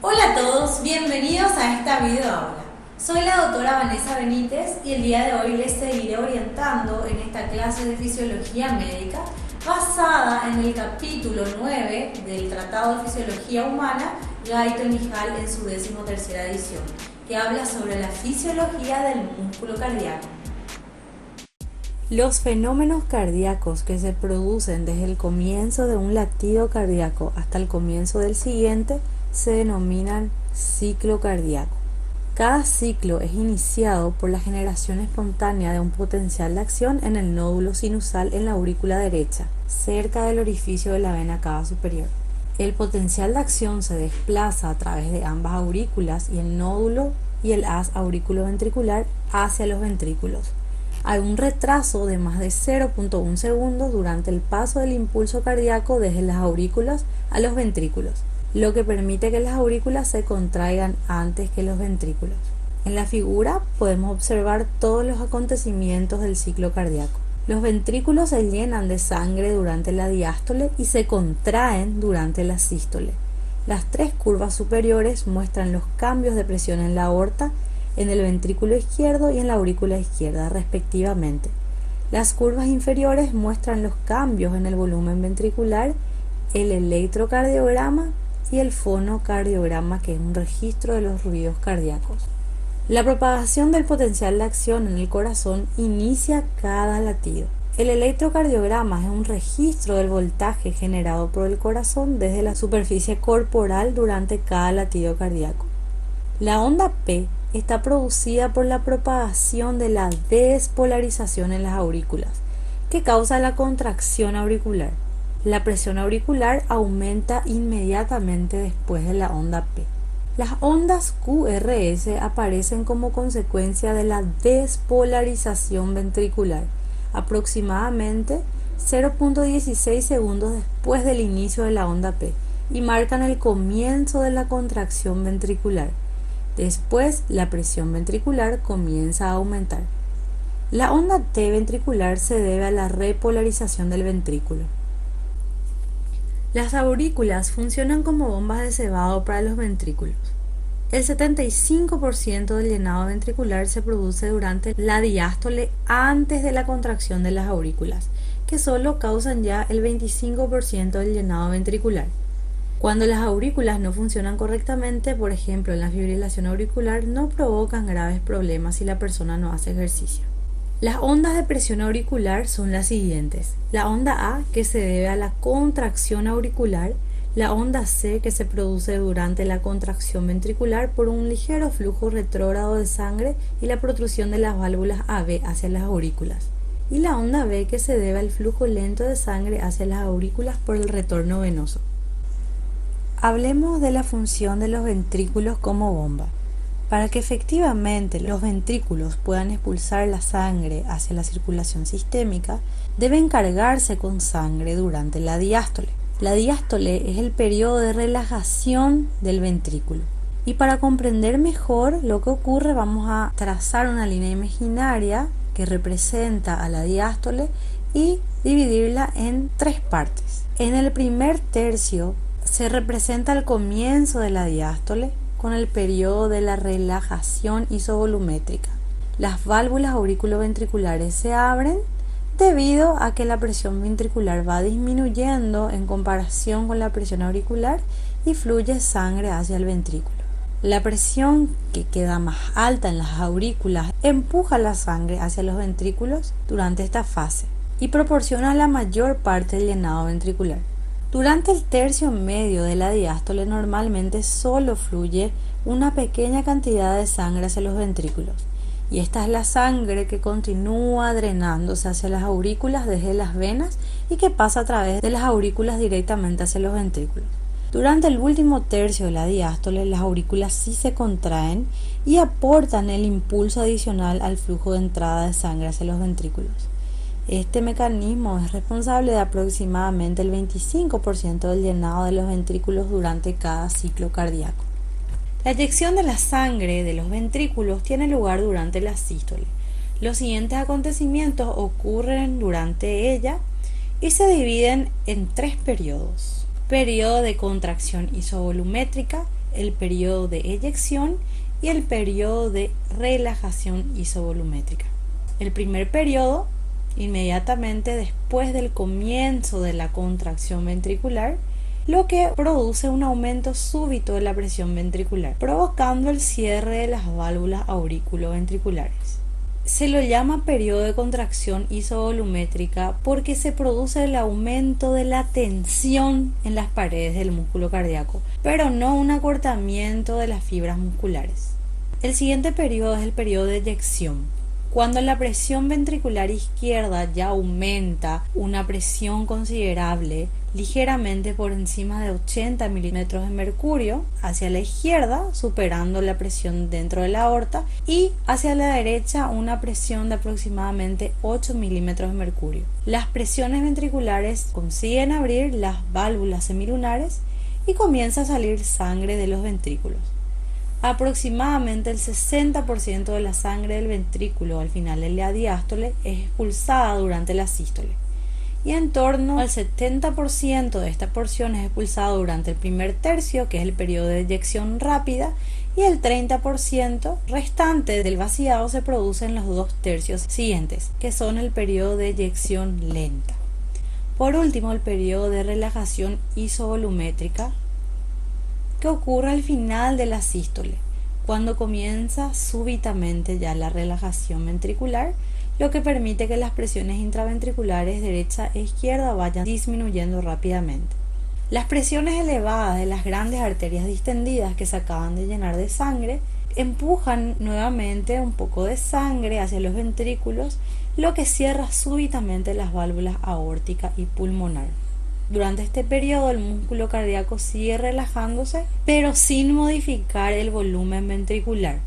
Hola a todos, bienvenidos a esta videoaula. Soy la doctora Vanessa Benítez y el día de hoy les seguiré orientando en esta clase de Fisiología Médica basada en el capítulo 9 del Tratado de Fisiología Humana, Guyton y Hall en su 13ª edición, que habla sobre la fisiología del músculo cardíaco. Los fenómenos cardíacos que se producen desde el comienzo de un latido cardíaco hasta el comienzo del siguiente se denominan ciclo cardíaco. Cada ciclo es iniciado por la generación espontánea de un potencial de acción en el nódulo sinusal en la aurícula derecha, cerca del orificio de la vena cava superior. El potencial de acción se desplaza a través de ambas aurículas y el nódulo y el haz auriculoventricular hacia los ventrículos. Hay un retraso de más de 0.1 segundos durante el paso del impulso cardíaco desde las aurículas a los ventrículos, lo que permite que las aurículas se contraigan antes que los ventrículos. En la figura podemos observar todos los acontecimientos del ciclo cardíaco. Los ventrículos se llenan de sangre durante la diástole y se contraen durante la sístole. Las tres curvas superiores muestran los cambios de presión en la aorta, en el ventrículo izquierdo y en la aurícula izquierda, respectivamente. Las curvas inferiores muestran los cambios en el volumen ventricular, el electrocardiograma y el fonocardiograma, que es un registro de los ruidos cardíacos. La propagación del potencial de acción en el corazón inicia cada latido. El electrocardiograma es un registro del voltaje generado por el corazón desde la superficie corporal durante cada latido cardíaco. La onda P está producida por la propagación de la despolarización en las aurículas, que causa la contracción auricular. La presión auricular aumenta inmediatamente después de la onda P. Las ondas QRS aparecen como consecuencia de la despolarización ventricular, aproximadamente 0.16 segundos después del inicio de la onda P, y marcan el comienzo de la contracción ventricular. Después, la presión ventricular comienza a aumentar. La onda T ventricular se debe a la repolarización del ventrículo. Las aurículas funcionan como bombas de cebado para los ventrículos. El 75% del llenado ventricular se produce durante la diástole antes de la contracción de las aurículas, que solo causan ya el 25% del llenado ventricular. Cuando las aurículas no funcionan correctamente, por ejemplo en la fibrilación auricular, no provocan graves problemas si la persona no hace ejercicio. Las ondas de presión auricular son las siguientes: la onda A, que se debe a la contracción auricular; la onda C, que se produce durante la contracción ventricular por un ligero flujo retrógrado de sangre y la protrusión de las válvulas AB hacia las aurículas; y la onda B, que se debe al flujo lento de sangre hacia las aurículas por el retorno venoso. Hablemos de la función de los ventrículos como bomba. Para que efectivamente los ventrículos puedan expulsar la sangre hacia la circulación sistémica, deben cargarse con sangre durante la diástole. La diástole es el periodo de relajación del ventrículo. Y para comprender mejor lo que ocurre, vamos a trazar una línea imaginaria que representa a la diástole y dividirla en tres partes. En el primer tercio se representa el comienzo de la diástole con el periodo de la relajación isovolumétrica. Las válvulas auriculoventriculares se abren debido a que la presión ventricular va disminuyendo en comparación con la presión auricular y fluye sangre hacia el ventrículo. La presión, que queda más alta en las aurículas, empuja la sangre hacia los ventrículos durante esta fase y proporciona la mayor parte del llenado ventricular. Durante el tercio medio de la diástole normalmente solo fluye una pequeña cantidad de sangre hacia los ventrículos, y esta es la sangre que continúa drenándose hacia las aurículas desde las venas y que pasa a través de las aurículas directamente hacia los ventrículos. Durante el último tercio de la diástole, las aurículas sí se contraen y aportan el impulso adicional al flujo de entrada de sangre hacia los ventrículos. Este mecanismo es responsable de aproximadamente el 25% del llenado de los ventrículos durante cada ciclo cardíaco. La eyección de la sangre de los ventrículos tiene lugar durante la sístole. Los siguientes acontecimientos ocurren durante ella y se dividen en tres periodos: periodo de contracción isovolumétrica, el periodo de eyección y el periodo de relajación isovolumétrica. El primer periodo, inmediatamente después del comienzo de la contracción ventricular, lo que produce un aumento súbito de la presión ventricular, provocando el cierre de las válvulas aurículo-ventriculares. Se lo llama periodo de contracción isovolumétrica porque se produce el aumento de la tensión en las paredes del músculo cardíaco, pero no un acortamiento de las fibras musculares. El siguiente periodo es el periodo de eyección. Cuando la presión ventricular izquierda ya aumenta una presión considerable, ligeramente por encima de 80 milímetros de mercurio, hacia la izquierda, superando la presión dentro de la aorta, y hacia la derecha una presión de aproximadamente 8 milímetros de mercurio. Las presiones ventriculares consiguen abrir las válvulas semilunares y comienza a salir sangre de los ventrículos. Aproximadamente el 60% de la sangre del ventrículo al final de la diástole es expulsada durante la sístole, y en torno al 70% de esta porción es expulsada durante el primer tercio, que es el periodo de eyección rápida, y el 30% restante del vaciado se produce en los 2 tercios siguientes, que son el periodo de eyección lenta. Por último, el periodo de relajación isovolumétrica, que ocurre al final de la sístole, cuando comienza súbitamente ya la relajación ventricular, lo que permite que las presiones intraventriculares derecha e izquierda vayan disminuyendo rápidamente. Las presiones elevadas de las grandes arterias distendidas que se acaban de llenar de sangre empujan nuevamente un poco de sangre hacia los ventrículos, lo que cierra súbitamente las válvulas aórtica y pulmonar. Durante este periodo el músculo cardíaco sigue relajándose, pero sin modificar el volumen ventricular,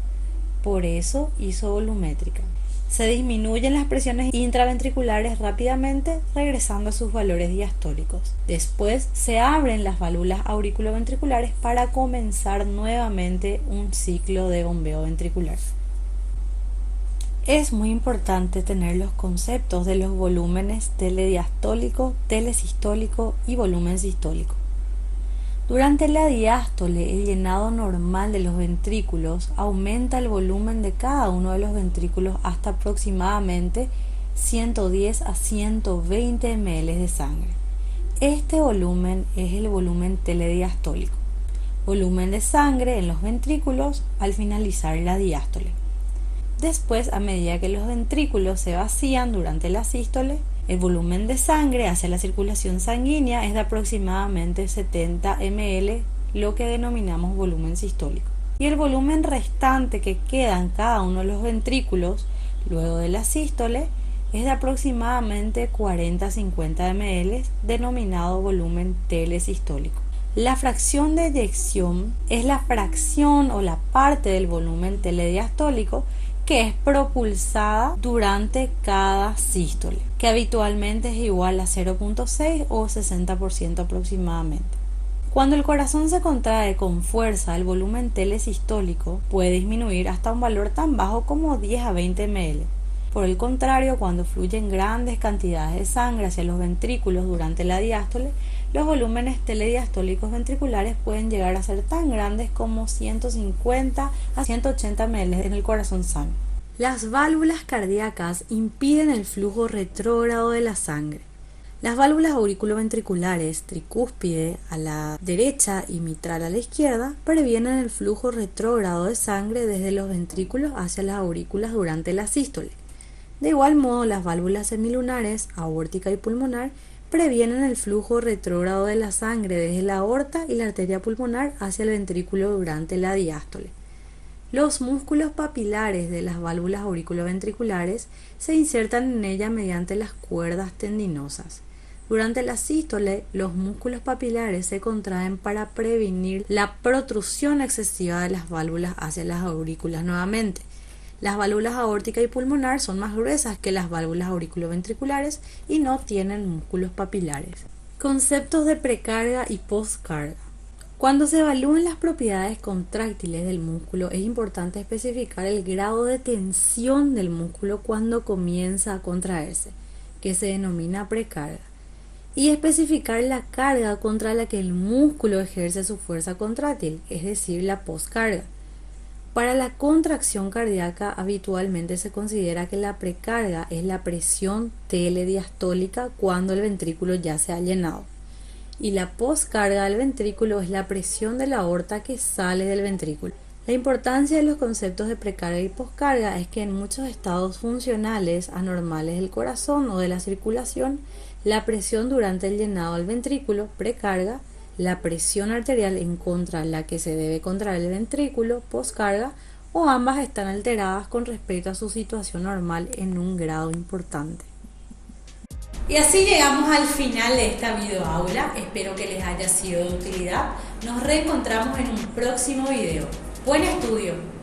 por eso isovolumétrica. Se disminuyen las presiones intraventriculares rápidamente, regresando a sus valores diastólicos. Después se abren las válvulas auriculoventriculares para comenzar nuevamente un ciclo de bombeo ventricular. Es muy importante tener los conceptos de los volúmenes telediastólico, telesistólico y volumen sistólico. Durante la diástole, el llenado normal de los ventrículos aumenta el volumen de cada uno de los ventrículos hasta aproximadamente 110 a 120 ml de sangre. Este volumen es el volumen telediastólico, volumen de sangre en los ventrículos al finalizar la diástole. Después, a medida que los ventrículos se vacían durante la sístole, el volumen de sangre hacia la circulación sanguínea es de aproximadamente 70 ml, lo que denominamos volumen sistólico. Y el volumen restante que queda en cada uno de los ventrículos luego de la sístole es de aproximadamente 40-50 ml, denominado volumen telesistólico. La fracción de eyección es la fracción o la parte del volumen telediastólico que es propulsada durante cada sístole, que habitualmente es igual a 0.6 o 60% aproximadamente. Cuando el corazón se contrae con fuerza, el volumen telesistólico puede disminuir hasta un valor tan bajo como 10 a 20 ml. Por el contrario, cuando fluyen grandes cantidades de sangre hacia los ventrículos durante la diástole, los volúmenes telediastólicos ventriculares pueden llegar a ser tan grandes como 150 a 180 ml en el corazón sano. Las válvulas cardíacas impiden el flujo retrógrado de la sangre. Las válvulas auriculoventriculares, tricúspide a la derecha y mitral a la izquierda, previenen el flujo retrógrado de sangre desde los ventrículos hacia las aurículas durante la sístole. De igual modo, las válvulas semilunares, aórtica y pulmonar, previenen el flujo retrógrado de la sangre desde la aorta y la arteria pulmonar hacia el ventrículo durante la diástole. Los músculos papilares de las válvulas auriculoventriculares se insertan en ella mediante las cuerdas tendinosas. Durante la sístole, los músculos papilares se contraen para prevenir la protrusión excesiva de las válvulas hacia las aurículas nuevamente. Las válvulas aórtica y pulmonar son más gruesas que las válvulas auriculoventriculares y no tienen músculos papilares. Conceptos de precarga y postcarga. Cuando se evalúan las propiedades contráctiles del músculo, es importante especificar el grado de tensión del músculo cuando comienza a contraerse, que se denomina precarga. y especificar la carga contra la que el músculo ejerce su fuerza contráctil, es decir, la poscarga. Para la contracción cardíaca habitualmente se considera que la precarga es la presión telediastólica cuando el ventrículo ya se ha llenado y la poscarga del ventrículo es la presión de la aorta que sale del ventrículo. La importancia de los conceptos de precarga y poscarga es que en muchos estados funcionales anormales del corazón o de la circulación, la presión durante el llenado del ventrículo, precarga, la presión arterial en contra la que se debe contraer el ventrículo, poscarga, o ambas están alteradas con respecto a su situación normal en un grado importante. Y así llegamos al final de esta videoaula, espero que les haya sido de utilidad. Nos reencontramos en un próximo video. ¡Buen estudio!